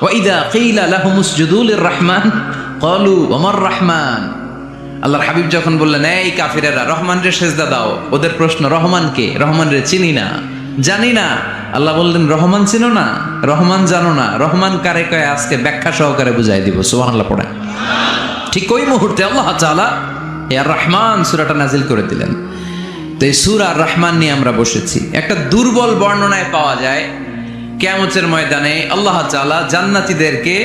ওয়া ইযা কিলা লাহুমুসজুদু লির-রাহমান ক্বালু ওয়া মার-রাহমান। আল্লাহর হাবিব যখন বললেন, এই কাফিরেরা রহমানরে সেজদা দাও, ওদের প্রশ্ন রহমান কে? রহমানরে চিনি না, জানি না। আল্লাহ বললেন, রহমান চিনো না, রহমান জানো না, রহমান কারে কয় আজকে ব্যাখ্যা সহকারে বুঝাই দিব। সুবহানাল্লাহ পড়ে। ঠিক ওই মুহূর্তে আল্লাহ তাআলা আর রহমান সূরাটা নাজিল করে দিলেন। তো এই সূরা আর রহমান নিয়ে আমরা বসেছি। একটা দুর্বল বর্ণনায় পাওয়া যায় কিয়ামতের ময়দানে আল্লাহ তাআলা জান্নাতীদেরকে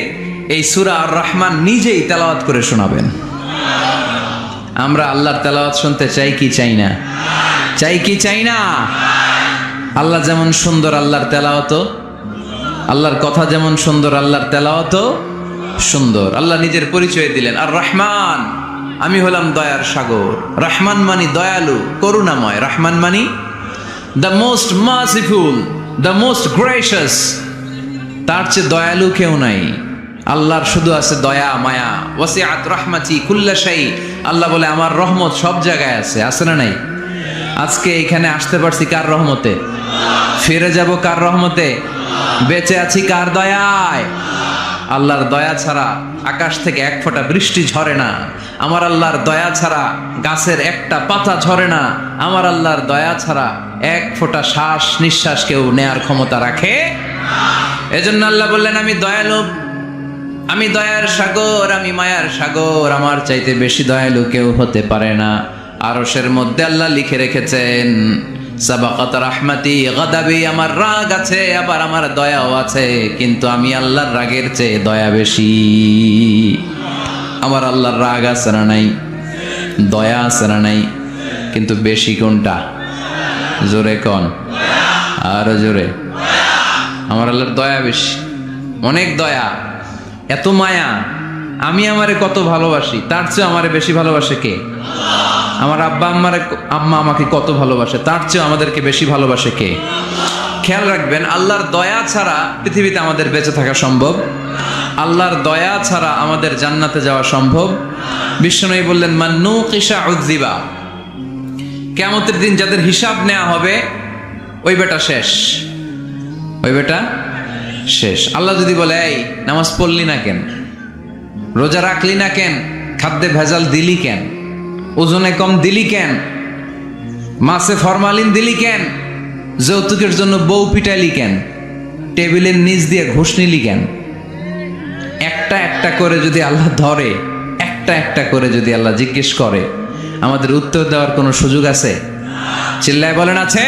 এই সূরা আর রহমান নিজেই তেলাওয়াত করে শোনাবেন। আমরা আল্লাহর তেলাওয়াত শুনতে চাই কি চাই না? চাই কি চাই না? আল্লাহ যেমন সুন্দর, আল্লাহর তেলাওয়াত, আল্লাহর কথা যেমন সুন্দর, আল্লাহর তেলাওয়াত সুন্দর। আল্লাহ নিজের পরিচয় দিলেন, আর রহমান, আমি হলাম দয়ার সাগর। রহমান মানি দয়ালু, করুণাময়। রহমান মানি the most merciful, the most gracious. তার চেয়ে দয়ালু কেউ নাই। আল্লাহর শুধু আছে দয়া মায়া। ওয়াসিআত রাহমাতি কুল্লা শাই। আল্লাহ বলে আমার রহমত সব জায়গায় আছে। আছে না নাই? আজকে এখানে আসতে পারছি কার রহমতে? ফিরে যাব কার রহমতে? বেঁচে আছি কার দয়ায়? আল্লাহর দয়া ছাড়া আকাশ থেকে এক ফোঁটা বৃষ্টি ঝরে না। আমার আল্লাহর দয়া ছাড়া গাছের একটা পাতা ঝরে না। আমার আল্লাহর দয়া ছাড়া এক ফোঁটা শ্বাস নিঃশ্বাস কেউ নেয়ার ক্ষমতা রাখে। এজন্য আল্লাহ বললেন, আমি দয়ালু, আমি দয়ার সাগর, আমি মায়ার সাগর। আমার চাইতে বেশি দয়ালু কেউ হতে পারে না। আরশের মধ্যে আল্লাহ লিখে রেখেছেন, সাবাকাত রাহমাতি গাদাবি। আমার রাগ আছে, আবার আমার দয়াও আছে, কিন্তু আমি আল্লাহর রাগের চেয়ে দয়া বেশি। আমার আল্লাহর রাগ আছে না নাই? দয়া আছে না নাই? কিন্তু বেশি কোনটা? জোরে কোন? আরো জোরে। আমার আল্লাহর দয়া বেশি, অনেক দয়া, এত মায়া। আমি আমারে কত ভালোবাসি, তার চেয়ে আমারে বেশি ভালোবাসে কে? আমার আম্মা আমাকে কত ভালোবাসে, তার চেয়ে আমাদেরকে বেশি ভালোবাসে কে? খেয়াল রাখবেন, আল্লাহর দয়া ছাড়া পৃথিবীতে আমাদের বেঁচে থাকা সম্ভব। আল্লাহর দয়া ছাড়া আমাদের জান্নাতে যাওয়া সম্ভব। বিশ্বনবী বললেন, মান নুকিশা উযযিবা। কিয়ামতের দিন যাদের হিসাব নেওয়া হবে, ওই বেটা শেষ, ওই বেটা শেষ। আল্লাহ যদি বলে, এই নামাজ পড়লি না কেন, রোজা রাখলি না কেন, খাদ্যে ভেজাল দিলি কেন, ওজনে কম দিলি কেন, মাছে ফরমালিন দিলি কেন, যৌতুকের জন্য বউ পিটাইলি কেন, টেবিলের নিচ দিয়ে ঘুষ নিলি কেন, একটা একটা করে যদি আল্লাহ ধরে, একটা একটা করে যদি আল্লাহ জিজ্ঞেস করে, আমাদের উত্তর দেওয়ার কোনো সুযোগ আছে? চিল্লায় বলেন, আছে?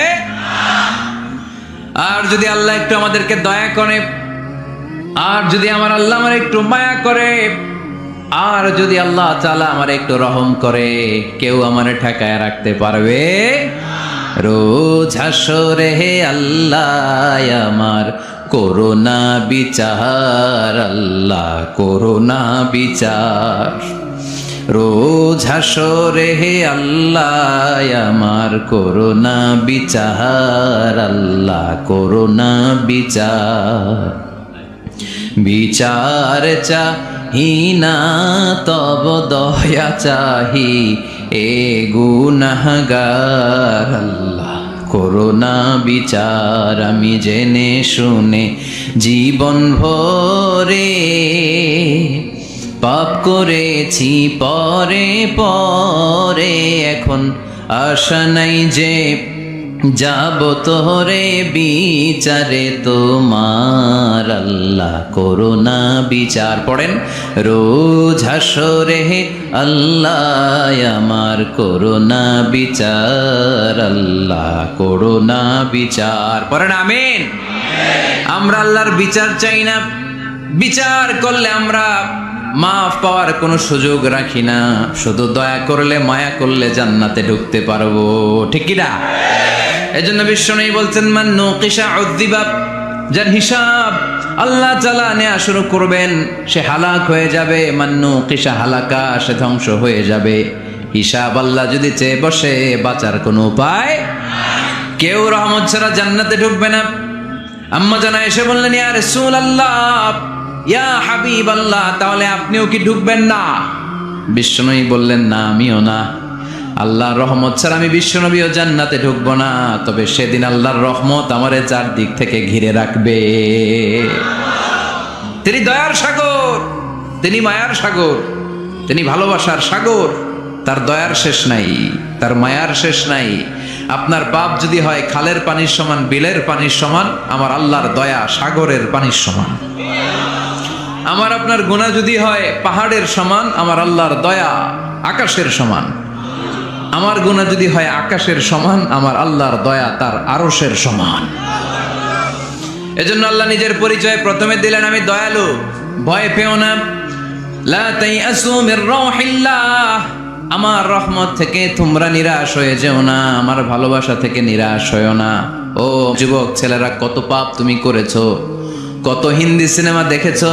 আর যদি আল্লাহ একটু আমাদেরকে দয়া করে, আর যদি আমার আল্লাহ আমার একটু মায়া করে, আর যদি আল্লাহ তাআলা আমার একটু রহম করে, কেউ আমারে ঠেকায় রাখতে পারবে? রোজ হাসরে হে আল্লাহ আমার করোনা বিচার, আল্লাহ করোনা বিচার। রোজ হাসরে হে আল্লাহ আমার করোনা বিচার, আল্লাহ করোনা বিচার। বিচার চাহি না তব দয়া চাহি, এ গুনাহগার, আল্লাহ করোনা বিচার। আমি জেনে শুনে জীবন ভরে পাপ করেছি পরে পরে, এখন আশা নাই যে যাব তোরে বিচারে তোমার, আল্লাহ করোনা বিচার। পড়েন, রোজ হাসরে হে আল্লাহ আমার করোনা বিচার, আল্লাহ করোনা বিচার। পড়েন আমিন। আমরা আল্লাহর বিচার চাই না। বিচার করলে আমরা মাফ পাওয়ার কোনো সুযোগ রাখি না। শুধু দয়া করলে, মায়া করলে জান্নাতে ঢুকতে পারবো, ঠিক কি না? এজন্য বিশ্বনবী বলছেন, মান নুকিশা উযযিবা। যার হিসাব আল্লাহ তাআলা নেওয়া শুরু করবেন, সে হালাক হয়ে যাবে। মান নুকিশা হালাকা, সে ধ্বংস হয়ে যাবে। হিসাব আল্লাহ যদি চেয়ে বসে, বাঁচার কোনো উপায়? কেউ রহমত ছাড়া জান্নাতে ঢুকবে না। আম্মা জানা এসে বললেন, ইয়া রাসূলুল্লাহ, ইয়া হাবিবাল্লাহ, তাহলে আপনিও কি ঢুকবেন না? বিশ্বনবী বললেন, না, আমিও না। আল্লাহর রহমত ছাড়া আমি বিশ্বনবীও জান্নাতে ঢুকবো না। তবে সেদিন আল্লাহর রহমত আমারে চারদিক থেকে ঘিরে রাখবে। তিনি দয়ার সাগর, তিনি মায়ার সাগর, তিনি ভালোবাসার সাগর। তার দয়ার শেষ নাই, তার মায়ার শেষ নাই। আপনার পাপ যদি হয় খালের পানির সমান, বিলের পানির সমান, আমার আল্লাহর দয়া সাগরের পানির সমান। আমার আপনার গুনাহ যদি হয় পাহাড়ের সমান, আমার আল্লাহর দয়া আকাশের সমান। আমার গুনাহ যদি হয় আকাশের সমান, আমার আল্লাহর দয়া তার আরশের সমান। এজন্য আল্লাহ নিজের পরিচয় প্রথমে দিলেন, আমি দয়ালু, ভয় পেও না। লা তাইআসু মির রাহিল্লাহ, আমার রহমত থেকে তোমরা নিরাশ হয়ে যেও না, আমার ভালোবাসা থেকে নিরাশ হয়েও না। ও যুবক ছেলেরা, কত পাপ তুমি করেছো, কত হিন্দি সিনেমা দেখেছো,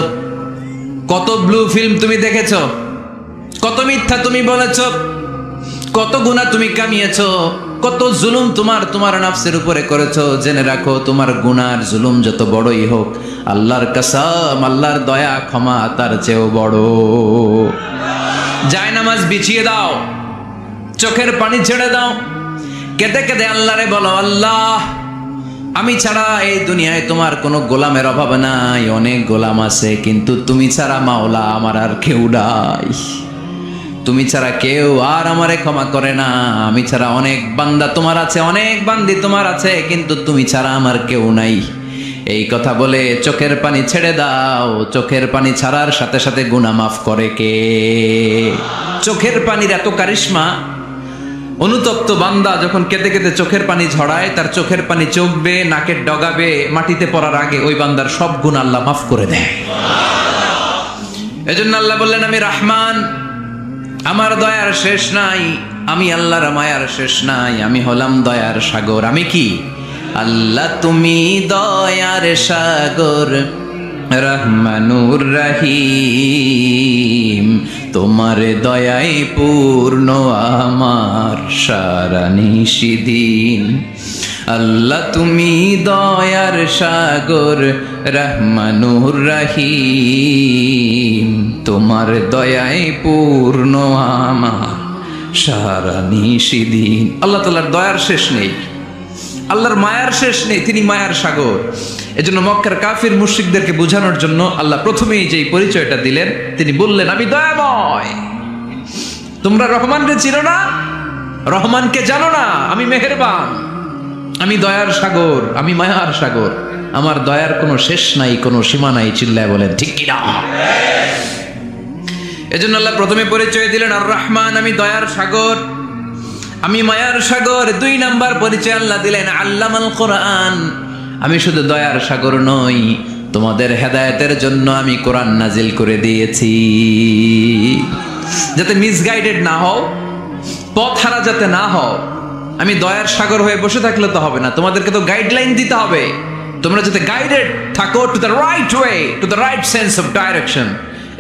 কত ব্লু ফিল্ম তুমি দেখেছো, কত মিথ্যা তুমি বলেছো, কত গুনাহ তুমি কামিয়েছো, কত জুলুম তোমার নাফসের উপরে করেছো। জেনে রাখো, তোমার গুনার জুলুম যত বড়ই হোক, আল্লাহর কসম, আল্লাহর দয়া ক্ষমা তার চেয়েও বড়। জায়নামাজ বিছিয়ে দাও, চোখের পানি ছেড়ে দাও, কেঁদে কেঁদে আল্লাহরে বলো, আল্লাহ আমি ছাড়া এই দুনিয়ায় তোমার কোনো গোলামের অভাব নাই, অনেক গোলাম আছে, কিন্তু তুমি ছাড়া মাওলা আমার আর কেউ নাই। তুমি ছাড়া কেউ আর আমারে ক্ষমা করে না। আমি ছাড়া অনেক বান্দা তোমার আছে, অনেক বান্দি তোমার আছে, কিন্তু তুমি ছাড়া আমার কেউ নাই। এই কথা বলে চোখের পানি ছেড়ে দাও। চোখের পানি ছাড়ার সাথে সাথে গুনাহ মাফ করে কে? চোখের পানির এত কারিশমা, অনুতপ্ত বান্দা যখন কেঁদে কেঁদে চোখের পানি ঝরায়, তার চোখের পানি চোখ বেয়ে নাকের ডগাবে, মাটিতে পড়ার আগে ওই বান্দার সব গুনাহ আল্লাহ মাফ করে দেয়। এজন্য আল্লাহ বললেন, আমি রহমান, আমার দয়ার শেষ নাই, আমি আল্লাহর মায়ার শেষ নাই, আমি হলাম দয়ার সাগর। আমি কি? আল্লাহ তুমি দয়ার সাগর, রহমানুর রহিম, তোমার দয়ায় পূর্ণ আমার সারা নিশিদিন। আল্লাহ তুমি দয়ার সাগর, রহমানুর রহিম, তোমার দয়ায় পূর্ণ আমার সারা নিশিদিন। আল্লাহ তাআলার দয়ার শেষ নেই, আল্লাহর মায়ার শেষ নেই, তিনি মায়ার সাগর। এজন্য মক্কার কাফির মুশরিকদেরকে বোঝানোর জন্য আল্লাহ প্রথমেই যেই পরিচয়টা দিলেন, তিনি বললেন, আমি দয়াময়। তোমরা রহমানকে চিনো না, রহমানকে জানো না, আমি মেহেরবান, আমি দয়ার সাগর, আমি মায়ার সাগর, আমার দয়ার কোনো শেষ নাই, কোনো সীমা নাই। চিল্লায় বলেন ঠিক কিনা? এজন্য আল্লাহ প্রথমে পরিচয় দিলেন আর রহমান, আমি দয়ার সাগর, আমি মায়ার সাগর। 2 নাম্বার পরিচয় আল্লাহ দিলেন আল্লামাল কোরআন, আমি শুধু দয়ার সাগর নই, তোমাদের হেদায়েতের জন্য আমি কোরআন নাজিল করে দিয়েছি, যাতে মিসগাইডেড না হও, পথ হারা যাতে না হও। আমি দয়ার সাগর হয়ে বসে থাকলে তো হবে না, তোমাদেরকে তো গাইডলাইন দিতে হবে, তোমরা যাতে গাইডেড থাকো to the right way, to the right sense of direction.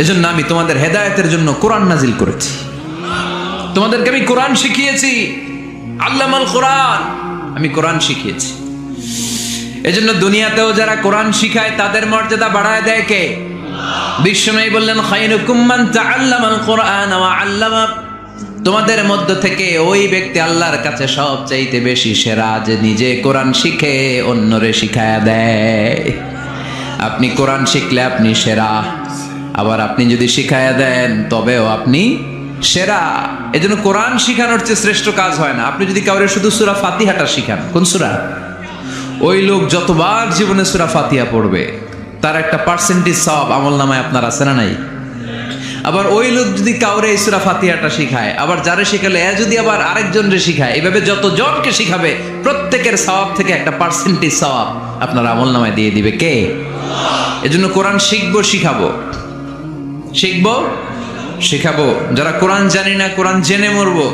এজন্য আমি তোমাদের হেদায়েতের জন্য কোরআন নাজিল করেছি, তোমাদেরকে আমি কোরআন শিখিয়েছি। আল্লামাল কোরআন, আমি কোরআন শিখিয়েছি। এজন্য দুনিয়াতেও যারা কোরআন শিখায় তাদের মর্যাদা বাড়ায় দেয় কে? বিশ্বনবী বললেন, খায়রুকুম মান তাআল্লামাল কোরআন ওয়া আল্লামা, তোমাদের মধ্য থেকে ওই ব্যক্তি আল্লাহর কাছে সবচাইতে বেশি সেরা, যে নিজে কোরআন শিখে অন্যরে শিখায়া দেয়। আপনি কোরআন শিখলে আপনি সেরা, আবার আপনি যদি শিখায়া দেন তবেও আপনি সেরা। এজন্য কোরআন শিখানোর চেয়ে শ্রেষ্ঠ কাজ হয় না। আপনি যদি কাউরে শুধু সূরা ফাতিহাটা শিখান, কোন সূরা, ওই লোক যতবার জীবনে সূরা ফাতিহা পড়বে তার একটা পার্সেন্টেজ সওয়াব আমলনামায় আপনার আছে না নাই? আবার ওই লোক যদি কাউরে এই সূরা ফাতিহাটা শিখায়, আবার যারে শিখালে যদি আবার আরেকজনরে শিখায়, এইভাবে যতজনকে শিখাবে প্রত্যেকের সওয়াব থেকে একটা পার্সেন্টেজ সওয়াব আপনার আমলনামায় দিয়ে দিবে কে? এজন্য কোরআন শিখবো, শিখাবো, শিখবো, শিখাবো। যারা কোরআন জানি না, কোরআন জেনে মরবো।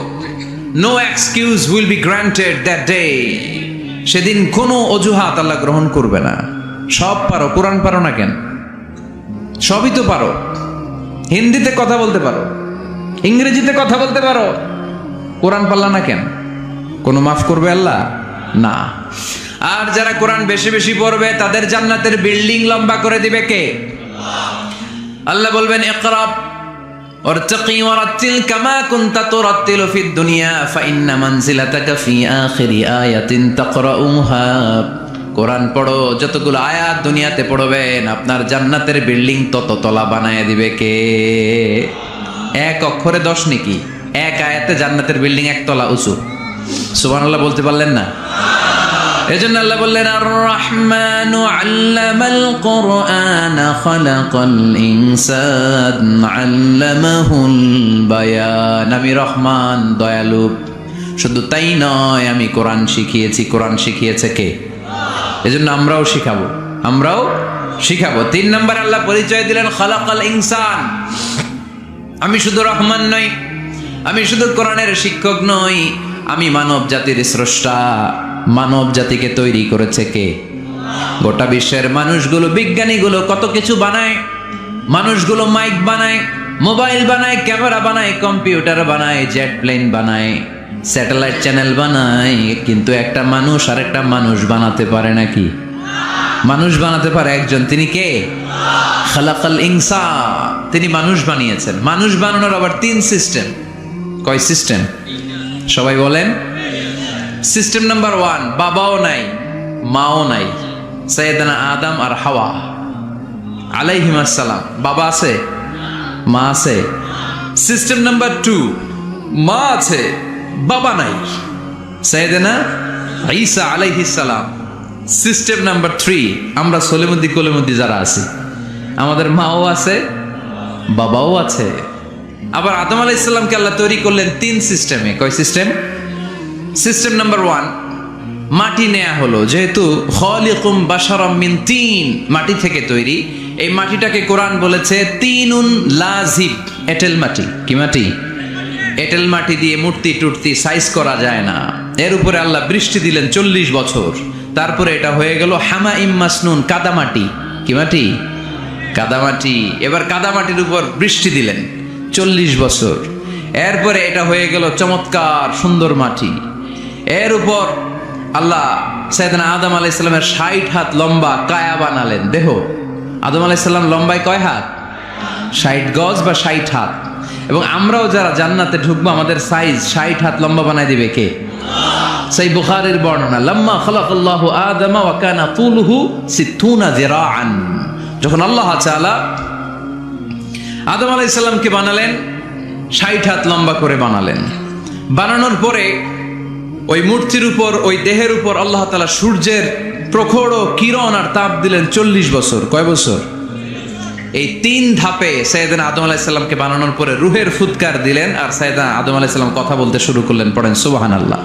No excuse will be granted that day. সেদিন কোনো অজুহাত আল্লাহ গ্রহণ করবে না। সব পারো, কোরআন পারো না কেন? সবই তো পারো। হিন্দিতে কথা বলতে পারো, ইংরেজিতে কথা বলতে পারো, কোরআন পারলা না কেন? কোনো মাফ করবে আল্লাহ? না। আর যারা কোরআন বেশি বেশি পড়বে তাদের জান্নাতের বিল্ডিং লম্বা করে দিবে কে? আল্লাহ বলবেন, ইকরা ওয়ারতাকি ওয়ারাতিল কামা কুনতা তুরাতিলু ফিদ দুনিয়া ফাইন্না মানজিলাতাকা ফি আখিরি আয়াতিন তাকরাউহা। কোরআন পড়ো, যতগুলো আয়াত দুনিয়াতে পড়বেন আপনার জান্নাতের বিল্ডিং তত তলা বানায় দিবে কে? এক অক্ষরে 10 নেকি, এক আয়াতে জান্নাতের বিল্ডিং একতলা উঁচু। সুবহানাল্লাহ বলতে পারলেন না? এজন্য আল্লাহ বললেন আর রহমানু আল্লামাল কুরআন খালাকাল ইনসান আল্লামাহুল বায়ান। আমি রহমান, দয়ালু। শুধু তাই নয়, আমি কোরআন শিখিয়েছি। কোরআন শিখিয়েছে কে? এজন্য আমরাও শিখাবো। 3 নম্বর আল্লাহ পরিচয় দিলেন খালাকাল ইনসান। আমি শুধু রহমান নই, আমি শুধু কোরআনের শিক্ষক নই, আমি মানব জাতির স্রষ্টা। মানব জাতিকে তৈরি করেছে কে? গোটা বিশ্বের মানুষগুলো, বিজ্ঞানীগুলো কত কিছু বানায়। মানুষগুলো মাইক বানায়, মোবাইল বানায়, ক্যামেরা বানায়, কম্পিউটার বানায়, জেট প্লেন বানায়, স্যাটেলাইট চ্যানেল বানায়, কিন্তু একটা মানুষ আর একটা মানুষ বানাতে পারে নাকি? মানুষ বানাতে পারে একজন, তিনি কে? খালাকাল ইনসান, তিনি মানুষ বানিয়েছেন। মানুষ বানানোর আবার 3 সিস্টেম। কয় সিস্টেম? সবাই বলেন। সিস্টেম নাম্বার 1, বাবাও নাই মাও নাই, সাইয়েদানা আদম আর হাওয়া আলাইহিমাস সালাম। বাবা আছে, মা আছে। সিস্টেম নাম্বার 2, মা আছে বাবা নাই, সাইয়েদানা ঈসা আলাইহিস সালাম। সিস্টেম নাম্বার 3, আমরা সলিমুদ্দি কলিমুদ্দি যারা আছি, আমাদের মাও আছে বাবাও আছে। আবার আদম আলাইহিস সালামকে আল্লাহ তৈরি করলেন 3 সিস্টেমে। কয় সিস্টেম? সিস্টেম নাম্বার 1, মাটি নেয়া হলো, যেহেতু খালিকুম বাশারাম মিন তিন, মাটি থেকে তৈরি। এই মাটিটাকে কোরআন বলেছে তিনুন লাজিব, এঁটেল মাটি। কি মাটি? এঁটেল মাটি দিয়ে মূর্তি টুর্তি সাইজ করা যায় না। এর উপরে আল্লাহ বৃষ্টি দিলেন 40 বছর, তারপরে এটা হয়ে গেল হামাইম মাসনুন, কাদামাটি। কি মাটি? কাদামাটি। এবার কাদামাটির উপর বৃষ্টি দিলেন 40 বছর, এরপরে এটা হয়ে গেল চমৎকার সুন্দর মাটি। এর উপর আল্লাহ সাইয়েদনা আদম আলাইহিস সালামের 60 হাত লম্বা কায়া বানালেন, দেহ। আদম আলাইহিস সালাম লম্বায় কয় হাত? 60 গজ বা 60 হাত। এবং আমরাও যারা জান্নাতে ঢুকবো আমাদের সাইজ 60 হাত লম্বা বানায় দিবে কে? সেই বুখারীর বর্ণনা, লাম্মা খালাকাল্লাহু আদম ওয়া কানা তুলুহু 60 যিরাআন। যখন আল্লাহ তাআলা আদম আলাইহিস সালামকে বানালেন 60 হাত লম্বা করে বানালেন। বানানোর পরে ওই মূর্তির উপর, ওই দেহের উপর আল্লাহ তাআলা সূর্যের প্রখর কিরণ আর তাপ দিলেন 40 বছর। কয় বছর? এই 3 ধাপে সাইয়েদনা আদম আলাইহিস সালামকে বানানোর পরে রূহের ফুৎকার দিলেন, আর সাইয়েদনা আদম আলাইহিস সালাম কথা বলতে শুরু করলেন। পড়েন সুবহানাল্লাহ।